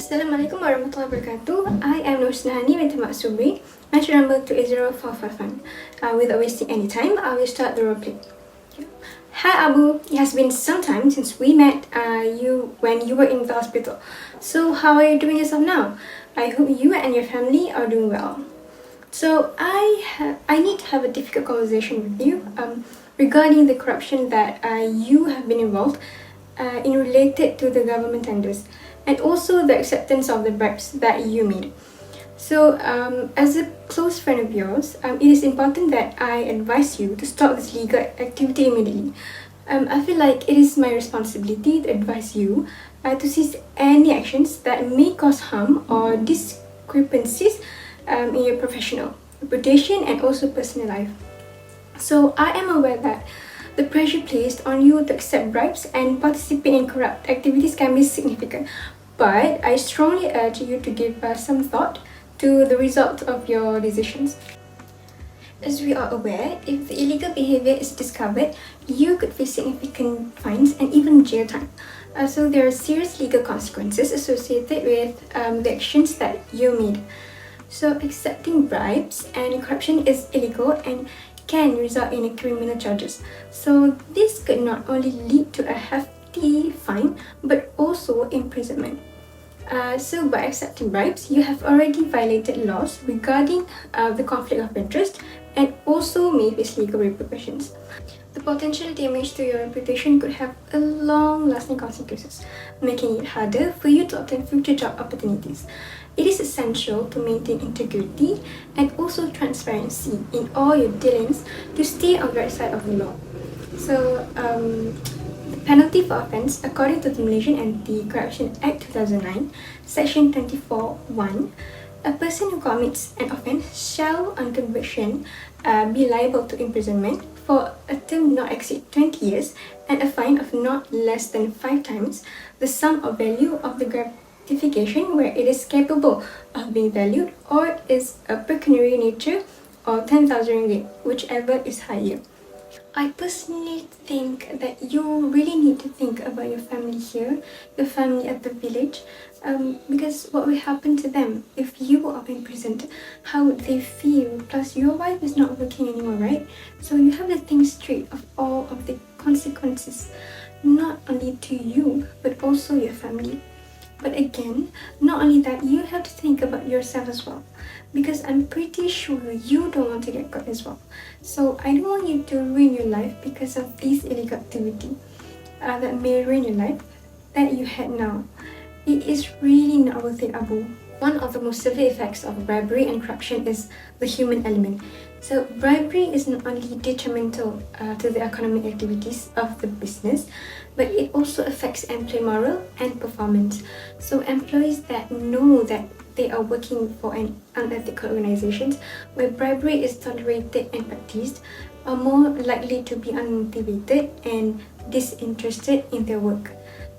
Assalamualaikum warahmatullahi wabarakatuh. I am Nur Snahani with Maksubri. Match number 2804551. Without wasting any time, I will start the roleplay. Hi Abu, it has been some time since we met when you were in the hospital. So how are you doing yourself now? I hope you and your family are doing well. So I need to have a difficult conversation with you regarding the corruption that you have been involved in related to the government tenders, and also the acceptance of the bribes that you made. So, as a close friend of yours, it is important that I advise you to stop this legal activity immediately. I feel like it is my responsibility to advise you to cease any actions that may cause harm or discrepancies in your professional reputation and also personal life. So, I am aware that the pressure placed on you to accept bribes and participate in corrupt activities can be significant, but I strongly urge you to give some thought to the result of your decisions. As we are aware, if the illegal behavior is discovered, you could face significant fines and even jail time. So there are serious legal consequences associated with the actions that you made. So accepting bribes and corruption is illegal and can result in criminal charges. So this could not only lead to a hefty fine but also imprisonment. So by accepting bribes, you have already violated laws regarding the conflict of interest and also may face legal repercussions. The potential damage to your reputation could have a long-lasting consequences, making it harder for you to obtain future job opportunities. It is essential to maintain integrity and also transparency in all your dealings to stay on the right side of the law. So, the penalty for offence, according to the Malaysian Anti-Corruption Act 2009, Section 24(1), a person who commits an offence shall, on conviction, be liable to imprisonment for a term not exceed 20 years and a fine of not less than 5 times the sum or value of the gratification where it is capable of being valued or is a pecuniary nature, or 10,000 ringgit, whichever is higher. I personally think that you really need to think about your family here, your family at the village, because what will happen to them if you are imprisoned? How would they feel? Plus, your wife is not working anymore, right? So you have to think straight of all of the consequences, not only to you, but also your family. But again, not only that, you have to think about yourself as well, because I'm pretty sure you don't want to get caught as well. So I don't want you to ruin your life because of this illegal activity that may ruin your life that you had now. It is really not worth it, Abu. One of the most severe effects of bribery and corruption is the human element. So bribery is not only detrimental to the economic activities of the business, but it also affects employee morale and performance. So employees that know that they are working for an unethical organizations where bribery is tolerated and practiced are more likely to be unmotivated and disinterested in their work,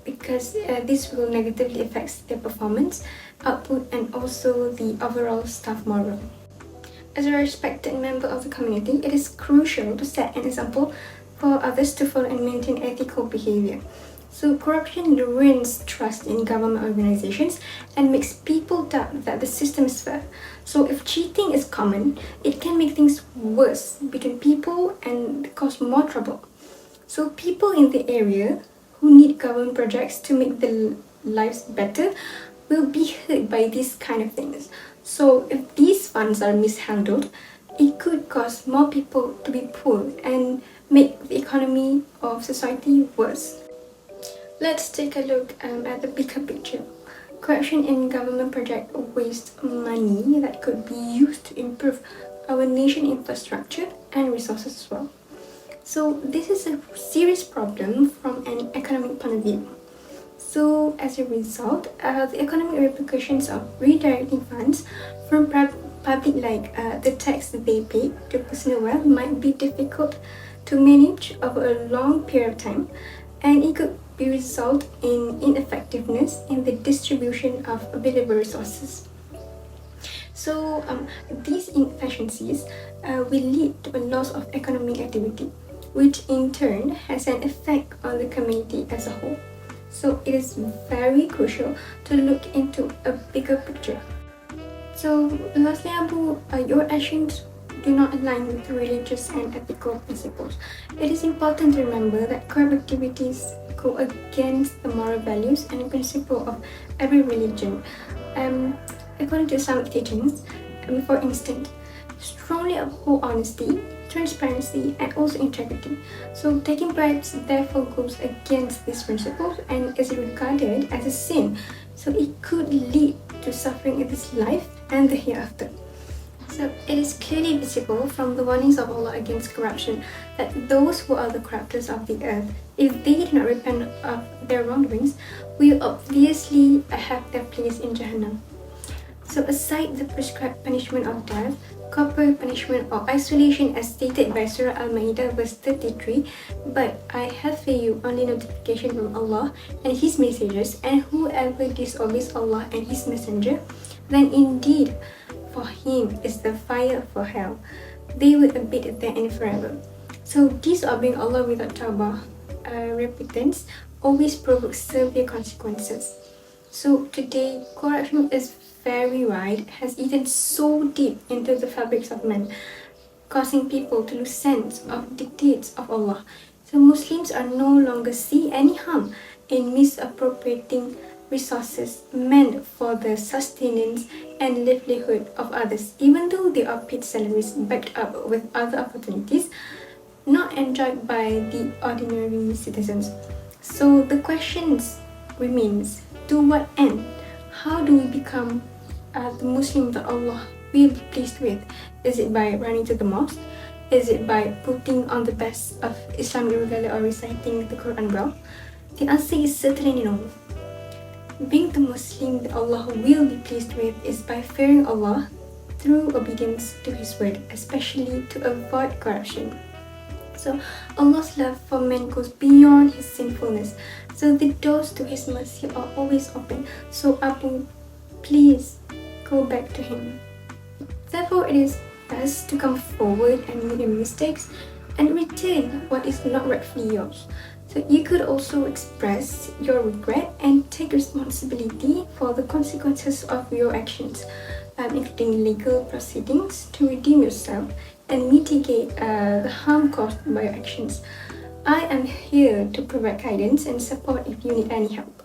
because this will negatively affect their performance, output, and also the overall staff morale. As a respected member of the community, it is crucial to set an example for others to follow and maintain ethical behavior. So corruption ruins trust in government organizations and makes people doubt that the system is fair. So if cheating is common, it can make things worse between people and cause more trouble. So people in the area who need government projects to make their lives better will be hurt by these kind of things. So if these funds are mishandled, it could cause more people to be poor and make the economy of society worse. Let's take a look at the bigger picture. Corruption in government projects waste money that could be used to improve our nation infrastructure and resources as well. So this is a serious problem from an economic point of view. So as a result, the economic repercussions of redirecting funds from public, like the tax they pay, to personal wealth might be difficult to manage over a long period of time, and it could result in ineffectiveness in the distribution of available resources. So these inefficiencies will lead to a loss of economic activity, which in turn has an effect on the community as a whole. So it is very crucial to look into a bigger picture. So lastly, Abu, your actions do not align with religious and ethical principles. It is important to remember that corrupt activities go against the moral values and principle of every religion. According to Islamic teachings, for instance, strongly uphold honesty, transparency, and also integrity. So taking bribes therefore goes against these principles and is regarded as a sin. So it could lead to suffering in this life and the hereafter. So it is clearly visible from the warnings of Allah against corruption that those who are the corruptors of the earth, if they do not repent of their wrongdoings, will obviously have their place in Jahannam. So aside the prescribed punishment of death, corporal punishment or isolation as stated by Surah Al-Ma'idah verse 33, but I have for you only notification from Allah and His messengers, and whoever disobeys Allah and His messenger, then indeed for him is the fire for hell. They will abide therein forever. So disobeying Allah without tawbah, repentance, always provokes severe consequences. So today, corruption is very wide, has eaten so deep into the fabrics of man, causing people to lose sense of dictates of Allah. So Muslims are no longer see any harm in misappropriating resources meant for the sustenance and livelihood of others, even though they are paid salaries backed up with other opportunities not enjoyed by the ordinary citizens. So the questions remains, to what end? How do we become the Muslim that Allah will be pleased with? Is it by running to the mosque? Is it by putting on the best of Islamic regalia or reciting the Quran well? The answer is certainly no. Being the Muslim that Allah will be pleased with is by fearing Allah through obedience to His word, especially to avoid corruption. So Allah's love for man goes beyond His sinfulness. So the doors to His mercy are always open. So Abu, please go back to Him. Therefore, it is best to come forward and admit your mistakes and return what is not rightfully yours. So you could also express your regret and take responsibility for the consequences of your actions, including legal proceedings to redeem yourself and mitigate the harm caused by your actions. I am here to provide guidance and support if you need any help.